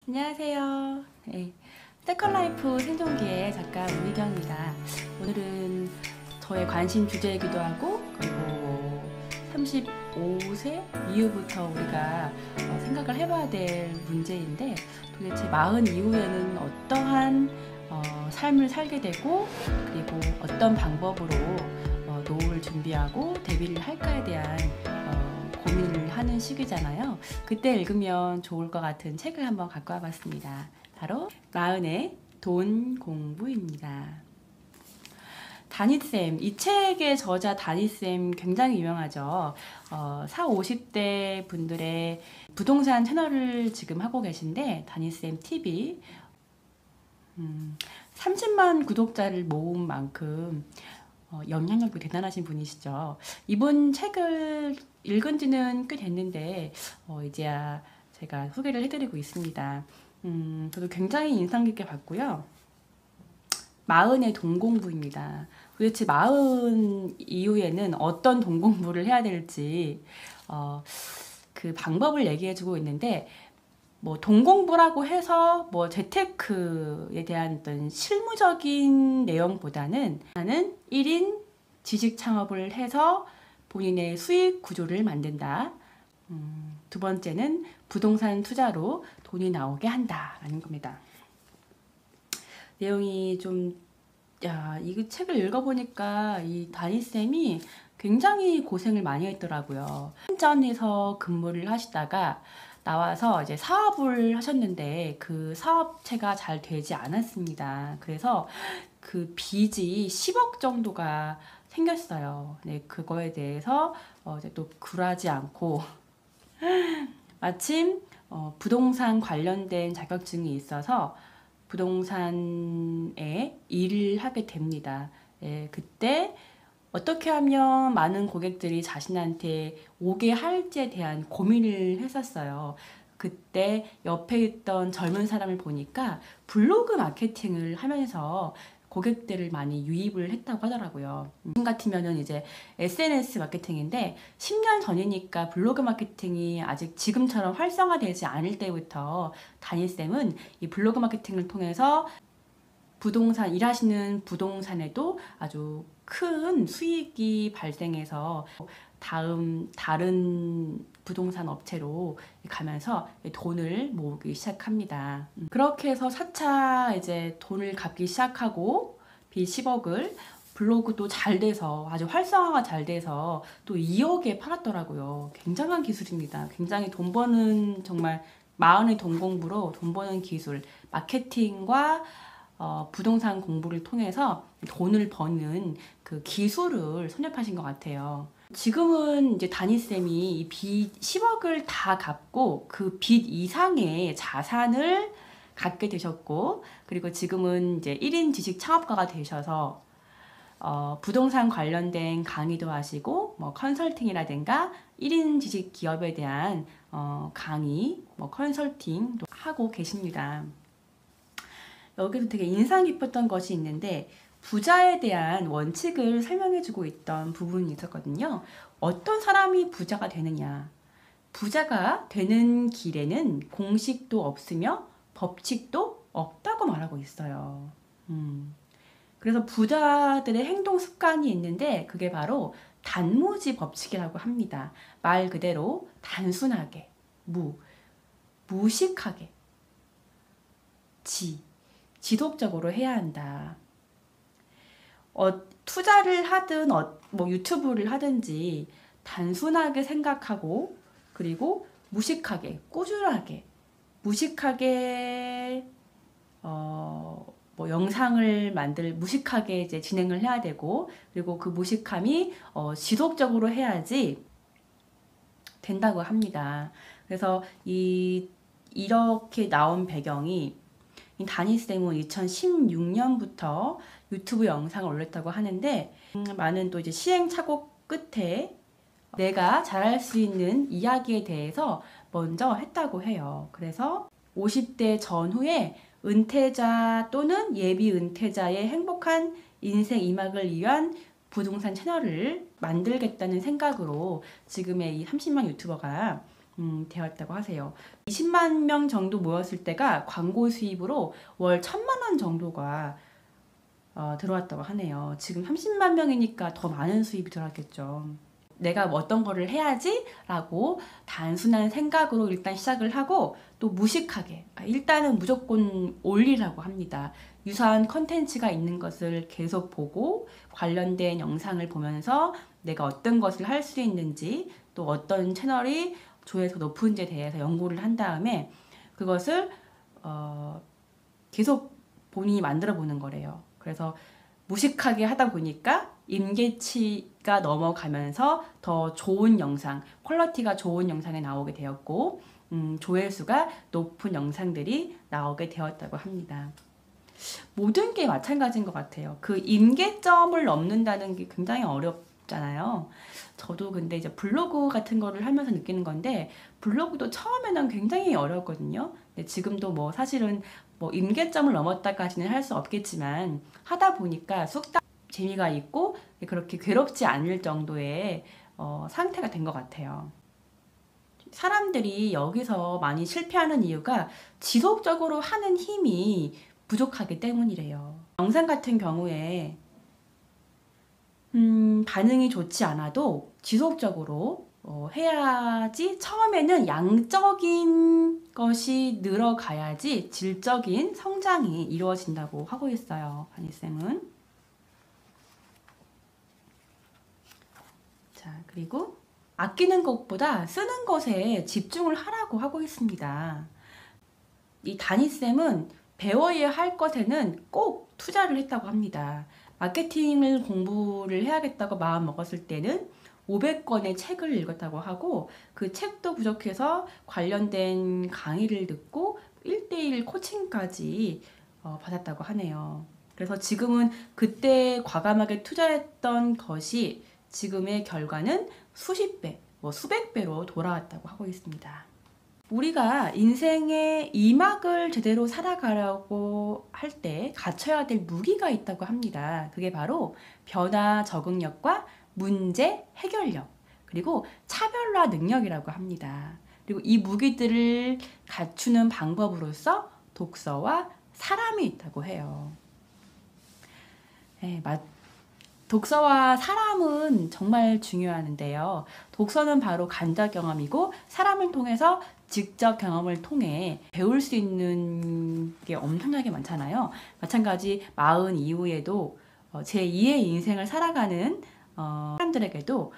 안녕하세요. 네, 세컨라이프 생존기의 작가 문희경입니다. 오늘은 저의 관심 주제이기도 하고 그리고 35세 이후부터 우리가 생각을 해봐야 될 문제인데 도대체 40 이후에는 어떠한 삶을 살게 되고 그리고 어떤 방법으로 노후를 준비하고 대비를 할까에 대한 고민을 하는 시기잖아요. 그때 읽으면 좋을 것 같은 책을 한번 갖고 와봤습니다. 바로 마흔의 돈 공부입니다. 다니쌤, 이 책의 저자 다니쌤 굉장히 유명하죠. 40, 50대 분들의 부동산 채널을 지금 하고 계신데 다니쌤 TV 30만 구독자를 모은 만큼 영향력이 대단하신 분이시죠. 이분 책을 읽은 지는 꽤 됐는데 이제야 제가 소개를 해드리고 있습니다. 저도 굉장히 인상 깊게 봤고요. 마흔의 돈 공부입니다. 도대체 40 이후에는 어떤 돈 공부를 해야 될지 그 방법을 얘기해주고 있는데 뭐 돈 공부라고 해서 뭐 재테크에 대한 어떤 실무적인 내용보다는 나는 1인 지식 창업을 해서 본인의 수익 구조를 만든다. 두 번째는 부동산 투자로 돈이 나오게 한다라는 겁니다. 내용이 좀 이 책을 읽어보니까 이 다니쌤이 굉장히 고생을 많이 했더라고요. 현전에서 근무를 하시다가 나와서 이제 사업을 하셨는데 그 사업체가 잘 되지 않았습니다. 그래서 그 빚이 10억 정도가 생겼어요. 네, 그거에 대해서 이제 또 굴하지 않고 마침 부동산 관련된 자격증이 있어서 부동산에 일을 하게 됩니다. 네, 그때 어떻게 하면 많은 고객들이 자신한테 오게 할지에 대한 고민을 했었어요. 그때 옆에 있던 젊은 사람을 보니까 블로그 마케팅을 하면서 고객들을 많이 유입을 했다고 하더라고요. 지금 같으면은 이제 SNS 마케팅인데 10년 전이니까 블로그 마케팅이 아직 지금처럼 활성화되지 않을 때부터 다니쌤은 이 블로그 마케팅을 통해서 부동산 일하시는 부동산에도 아주 큰 수익이 발생해서 다른 부동산 업체로 가면서 돈을 모으기 시작합니다. 그렇게 해서 차차 이제 돈을 갚기 시작하고 빚 10억을 블로그도 잘 돼서 아주 활성화가 잘 돼서 또 2억에 팔았더라고요. 굉장한 기술입니다. 굉장히 돈 버는 정말 마흔의 돈 공부로 돈 버는 기술, 마케팅과 부동산 공부를 통해서 돈을 버는 그 기술을 선택하신 것 같아요. 지금은 이제 다니쌤이 이 빚 10억을 다 갚고 그 빚 이상의 자산을 갖게 되셨고 그리고 지금은 이제 1인 지식 창업가가 되셔서 부동산 관련된 강의도 하시고 뭐 컨설팅이라든가 1인 지식 기업에 대한 강의, 뭐 컨설팅도 하고 계십니다. 여기서 되게 인상 깊었던 것이 있는데 부자에 대한 원칙을 설명해주고 있던 부분이 있었거든요. 어떤 사람이 부자가 되느냐. 부자가 되는 길에는 공식도 없으며 법칙도 없다고 말하고 있어요. 그래서 부자들의 행동 습관이 있는데 그게 바로 단무지 법칙이라고 합니다. 말 그대로 단순하게, 무식하게, 지속적으로 해야 한다. 투자를 하든 뭐 유튜브를 하든지 단순하게 생각하고 그리고 무식하게, 꾸준하게, 무식하게 뭐 영상을 무식하게 이제 진행을 해야 되고 그리고 그 무식함이 지속적으로 해야지 된다고 합니다. 그래서 이렇게 나온 배경이 다니쌤은 2016년부터 유튜브 영상을 올렸다고 하는데 많은 또 이제 시행착오 끝에 내가 잘할 수 있는 이야기에 대해서 먼저 했다고 해요. 그래서 50대 전후에 은퇴자 또는 예비 은퇴자의 행복한 인생 이막을 위한 부동산 채널을 만들겠다는 생각으로 지금의 이 30만 유튜버가 되었다고 하세요. 20만 명 정도 모였을 때가 광고 수입으로 월 1,000만 원 정도가 들어왔다고 하네요. 지금 30만 명이니까 더 많은 수입이 들어왔겠죠. 내가 어떤 거를 해야지 라고 단순한 생각으로 일단 시작을 하고 또 무식하게 일단은 무조건 올리라고 합니다. 유사한 컨텐츠가 있는 것을 계속 보고 관련된 영상을 보면서 내가 어떤 것을 할 수 있는지 또 어떤 채널이 조회수가 높은지에 대해서 연구를 한 다음에 그것을 계속 본인이 만들어 보는 거래요. 그래서 무식하게 하다 보니까 임계치가 넘어가면서 더 좋은 영상, 퀄리티가 좋은 영상이 나오게 되었고 조회수가 높은 영상들이 나오게 되었다고 합니다. 모든 게 마찬가지인 것 같아요. 그 임계점을 넘는다는 게 굉장히 어렵잖아요. 저도 근데 이제 블로그 같은 거를 하면서 느끼는 건데 블로그도 처음에는 굉장히 어려웠거든요. 근데 지금도 뭐 사실은 뭐 임계점을 넘었다까지는 할 수 없겠지만 하다 보니까 쑥딱 재미가 있고 그렇게 괴롭지 않을 정도의 상태가 된 것 같아요. 사람들이 여기서 많이 실패하는 이유가 지속적으로 하는 힘이 부족하기 때문이래요. 영상 같은 경우에 반응이 좋지 않아도 지속적으로 해야지 처음에는 양적인 것이 늘어가야지 질적인 성장이 이루어진다고 하고 있어요. 바니쌤은. 자, 그리고 아끼는 것보다 쓰는 것에 집중을 하라고 하고 있습니다. 이 다니쌤은 배워야 할 것에는 꼭 투자를 했다고 합니다. 마케팅을 공부를 해야겠다고 마음 먹었을 때는 500권의 책을 읽었다고 하고 그 책도 부족해서 관련된 강의를 듣고 1:1 코칭까지 받았다고 하네요. 그래서 지금은 그때 과감하게 투자했던 것이 지금의 결과는 수십 배, 수백 배로 돌아왔다고 하고 있습니다. 우리가 인생의 2막을 제대로 살아가려고 할 때 갖춰야 될 무기가 있다고 합니다. 그게 바로 변화 적응력과 문제 해결력, 그리고 차별화 능력이라고 합니다. 그리고 이 무기들을 갖추는 방법으로서 독서와 사람이 있다고 해요. 네, 독서와 사람은 정말 중요한데요. 독서는 바로 간접 경험이고 사람을 통해서 직접 경험을 통해 배울 수 있는 게 엄청나게 많잖아요. 마찬가지 40 이후에도 제2의 인생을 살아가는 사람들에게도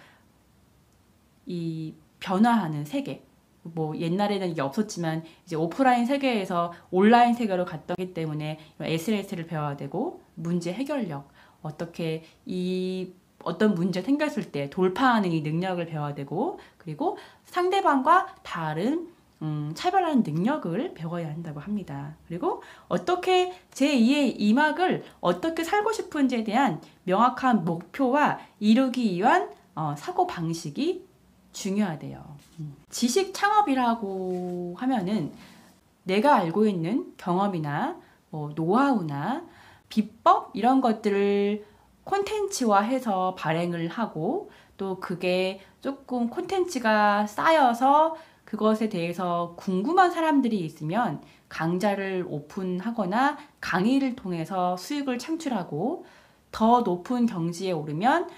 이 변화하는 세계, 뭐 옛날에는 이게 없었지만 이제 오프라인 세계에서 온라인 세계로 갔기 때문에 SNS를 배워야 되고 문제 해결력, 어떻게 어떤 문제 생겼을 때 돌파하는 이 능력을 배워야 되고 그리고 상대방과 다른 차별하는 능력을 배워야 한다고 합니다. 그리고 어떻게 제2의 2막을 어떻게 살고 싶은지에 대한 명확한 목표와 이루기 위한 사고방식이 중요하대요. 지식 창업이라고 하면은 내가 알고 있는 경험이나 노하우나 비법 이런 것들을 콘텐츠화해서 발행을 하고 또 그게 조금 콘텐츠가 쌓여서 그것에 대해서 궁금한 사람들이 있으면 강좌를 오픈하거나 강의를 통해서 수익을 창출하고 더 높은 경지에 오르면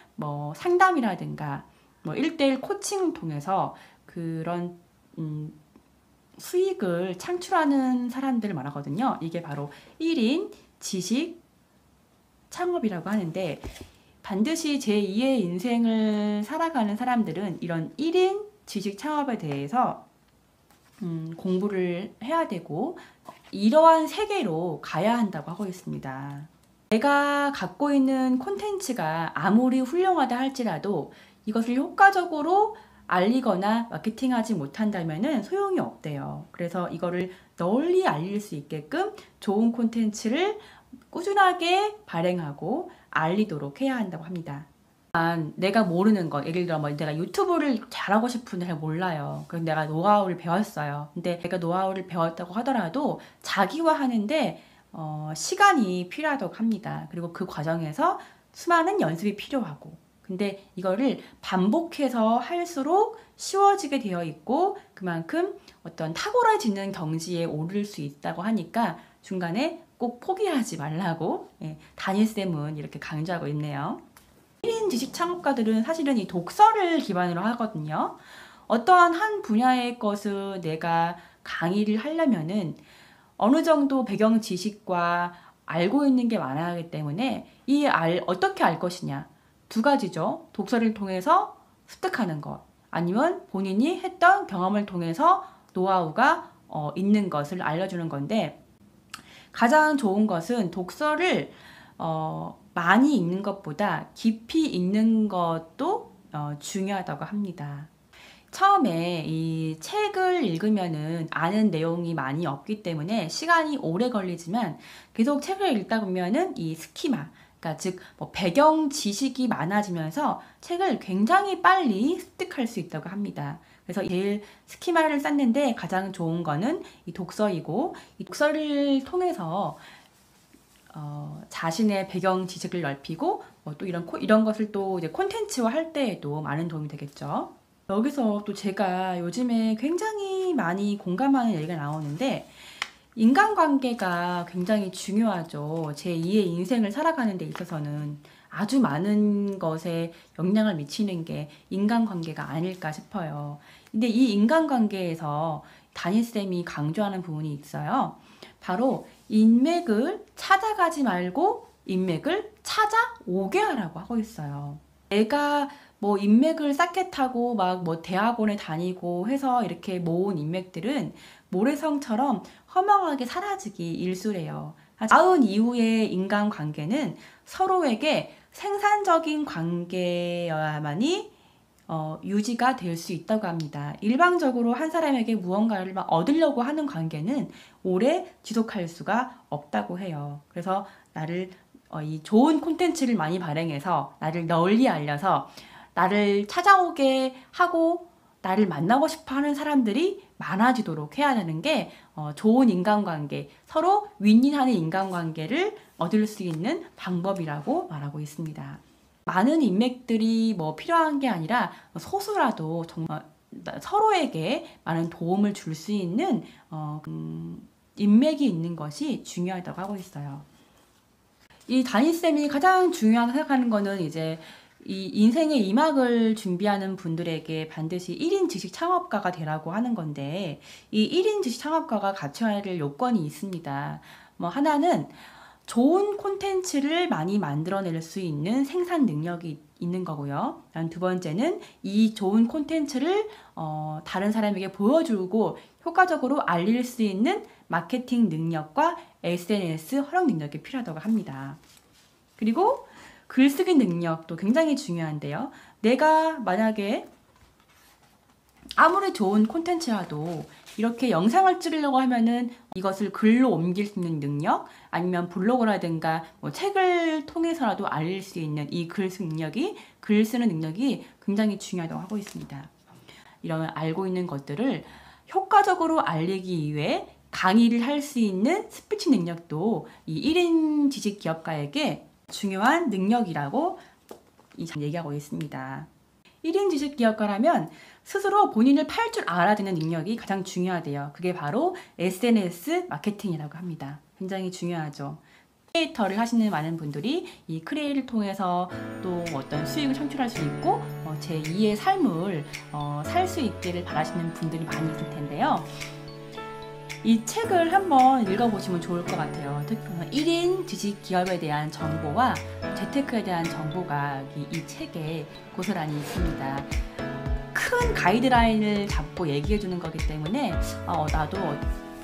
상담이라든가 1:1 코칭을 통해서 그런 수익을 창출하는 사람들을 말하거든요. 이게 바로 1인 지식 창업이라고 하는데 반드시 제2의 인생을 살아가는 사람들은 이런 1인 지식 창업에 대해서 공부를 해야 되고 이러한 세계로 가야 한다고 하고 있습니다. 내가 갖고 있는 콘텐츠가 아무리 훌륭하다 할지라도 이것을 효과적으로 알리거나 마케팅하지 못한다면 소용이 없대요. 그래서 이거를 널리 알릴 수 있게끔 좋은 콘텐츠를 꾸준하게 발행하고 알리도록 해야 한다고 합니다. 내가 모르는 것, 예를 들어 내가 유튜브를 잘하고 싶은데 잘 몰라요. 그래서 내가 노하우를 배웠어요. 근데 내가 노하우를 배웠다고 하더라도 자기화하는데 시간이 필요하다고 합니다. 그리고 그 과정에서 수많은 연습이 필요하고 근데 이거를 반복해서 할수록 쉬워지게 되어 있고 그만큼 어떤 탁월해지는 경지에 오를 수 있다고 하니까 중간에 꼭 포기하지 말라고 담임쌤은 이렇게 강조하고 있네요. 1인 지식 창업가들은 사실은 이 독서를 기반으로 하거든요. 어떠한 한 분야의 것을 내가 강의를 하려면은 어느 정도 배경 지식과 알고 있는 게 많아야 하기 때문에 어떻게 알 것이냐. 두 가지죠. 독서를 통해서 습득하는 것, 아니면 본인이 했던 경험을 통해서 노하우가 있는 것을 알려주는 건데, 가장 좋은 것은 독서를 많이 읽는 것보다 깊이 읽는 것도 중요하다고 합니다. 처음에 이 책을 읽으면은 아는 내용이 많이 없기 때문에 시간이 오래 걸리지만, 계속 책을 읽다 보면은 이 스키마, 그러니까 즉 배경 지식이 많아지면서 책을 굉장히 빨리 습득할 수 있다고 합니다. 그래서 제일 스키마를 쌓는데 가장 좋은 거는 이 독서이고, 이 독서를 통해서 자신의 배경 지식을 넓히고 또 이런 것을 또 이제 콘텐츠화 할 때에도 많은 도움이 되겠죠. 여기서 또 제가 요즘에 굉장히 많이 공감하는 얘기가 나오는데, 인간관계가 굉장히 중요하죠. 제 2의 인생을 살아가는 데 있어서는 아주 많은 것에 영향을 미치는 게 인간관계가 아닐까 싶어요. 근데 이 인간관계에서 담임쌤이 강조하는 부분이 있어요. 바로 인맥을 찾아가지 말고 인맥을 찾아오게 하라고 하고 있어요. 내가 인맥을 쌓겠다고 대학원에 다니고 해서 이렇게 모은 인맥들은 모래성처럼 허망하게 사라지기 일쑤래요. 낳은 이후의 인간관계는 서로에게 생산적인 관계여야만이 유지가 될 수 있다고 합니다. 일방적으로 한 사람에게 무언가를 얻으려고 하는 관계는 오래 지속할 수가 없다고 해요. 그래서 나를 이 좋은 콘텐츠를 많이 발행해서 나를 널리 알려서 나를 찾아오게 하고 나를 만나고 싶어 하는 사람들이 많아지도록 해야 되는 게 좋은 인간관계, 서로 윈윈하는 인간관계를 얻을 수 있는 방법이라고 말하고 있습니다. 많은 인맥들이 필요한 게 아니라 소수라도 정말 서로에게 많은 도움을 줄 수 있는 인맥이 있는 것이 중요하다고 하고 있어요. 이 담임쌤이 가장 중요하다고 생각하는 거는 이제 이 인생의 2막을 준비하는 분들에게 반드시 1인 지식 창업가가 되라고 하는 건데, 이 1인 지식 창업가가 갖춰야 될 요건이 있습니다. 하나는 좋은 콘텐츠를 많이 만들어낼 수 있는 생산 능력이 있는 거고요. 두 번째는 이 좋은 콘텐츠를 다른 사람에게 보여주고 효과적으로 알릴 수 있는 마케팅 능력과 SNS 활용 능력이 필요하다고 합니다. 그리고 글쓰기 능력도 굉장히 중요한데요. 내가 만약에 아무리 좋은 콘텐츠라도 이렇게 영상을 찍으려고 하면은 이것을 글로 옮길 수 있는 능력, 아니면 블로그라든가 책을 통해서라도 알릴 수 있는 이 글 쓰는 능력이 굉장히 중요하다고 하고 있습니다. 이런 알고 있는 것들을 효과적으로 알리기 위해 강의를 할 수 있는 스피치 능력도 이 1인 지식 기업가에게 중요한 능력이라고 얘기하고 있습니다. 1인 지식 기업가라면 스스로 본인을 팔 줄 알아야 되는 능력이 가장 중요하대요. 그게 바로 SNS 마케팅이라고 합니다. 굉장히 중요하죠. 크리에이터를 하시는 많은 분들이 이 크리에이터를 통해서 또 어떤 수익을 창출할 수 있고 제2의 삶을 살 수 있기를 바라시는 분들이 많이 있을 텐데요. 이 책을 한번 읽어보시면 좋을 것 같아요. 특히 1인 지식 기업에 대한 정보와 재테크에 대한 정보가 이 책에 고스란히 있습니다. 큰 가이드라인을 잡고 얘기해주는 거기 때문에 나도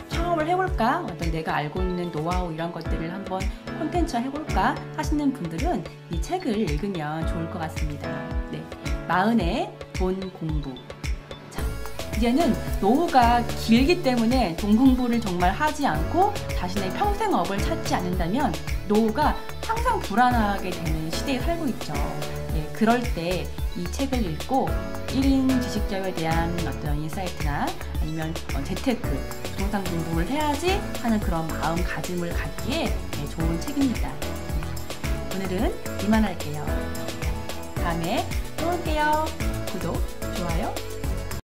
창업을 해볼까? 어떤 내가 알고 있는 노하우 이런 것들을 한번 콘텐츠화 해볼까? 하시는 분들은 이 책을 읽으면 좋을 것 같습니다. 네, 마흔의 돈 공부. 이제는 노후가 길기 때문에 돈 공부를 정말 하지 않고 자신의 평생업을 찾지 않는다면 노후가 항상 불안하게 되는 시대에 살고 있죠. 네, 그럴 때 이 책을 읽고 1인 지식자에 대한 어떤 인사이트나 아니면 재테크, 부동산 공부를 해야지 하는 그런 마음가짐을 갖기에 좋은 책입니다. 오늘은 이만 할게요. 다음에 또 올게요. 구독, 좋아요